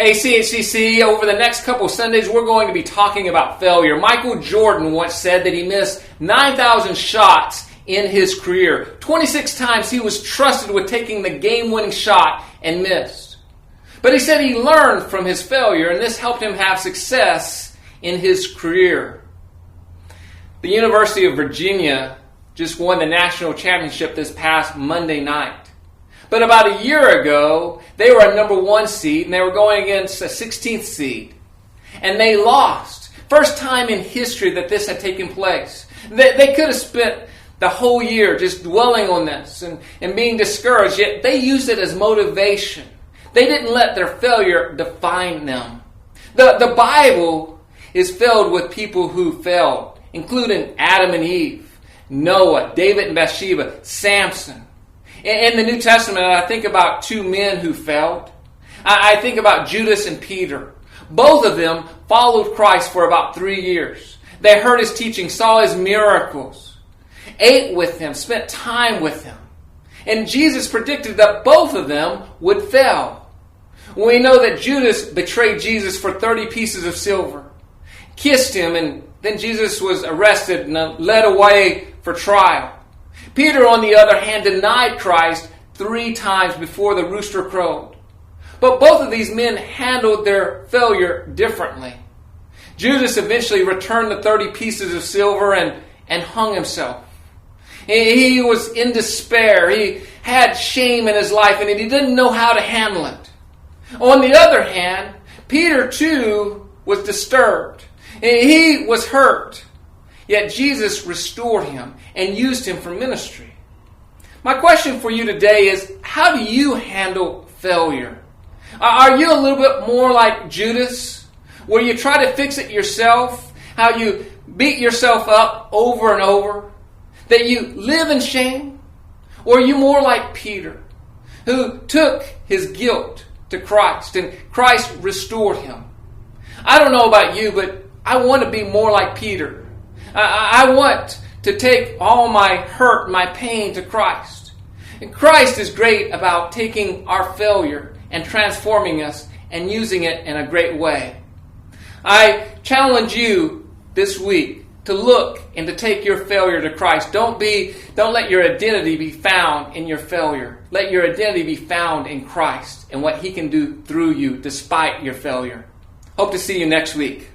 Hey CHCC, over the next couple Sundays we're going to be talking about failure. Michael Jordan once said that he missed 9,000 shots in his career. 26 times he was trusted with taking the game-winning shot and missed. But he said he learned from his failure, and this helped him have success in his career. The University of Virginia just won the national championship this past Monday night. But about a year ago, they were a number 1 seed, and they were going against a 16th seed. And they lost. First time in history that this had taken place. They could have spent the whole year just dwelling on this and being discouraged, yet they used it as motivation. They didn't let their failure define them. The Bible is filled with people who failed, including Adam and Eve, Noah, David and Bathsheba, Samson. In the New Testament, I think about 2 men who failed. I think about Judas and Peter. Both of them followed Christ for about 3 years. They heard his teaching, saw his miracles, ate with him, spent time with him. And Jesus predicted that both of them would fail. We know that Judas betrayed Jesus for 30 pieces of silver, kissed him, and then Jesus was arrested and led away for trial. Peter, on the other hand, denied Christ 3 times before the rooster crowed. But both of these men handled their failure differently. Judas eventually returned the 30 pieces of silver and hung himself. He was in despair. He had shame in his life and he didn't know how to handle it. On the other hand, Peter too was disturbed. He was hurt. Yet Jesus restored him and used him for ministry. My question for you today is, how do you handle failure? Are you a little bit more like Judas, where you try to fix it yourself, how you beat yourself up over and over, that you live in shame? Or are you more like Peter, who took his guilt to Christ and Christ restored him? I don't know about you, but I want to be more like Peter. I want to take all my hurt, my pain to Christ. And Christ is great about taking our failure and transforming us and using it in a great way. I challenge you this week to look and to take your failure to Christ. Don't let your identity be found in your failure. Let your identity be found in Christ and what He can do through you despite your failure. Hope to see you next week.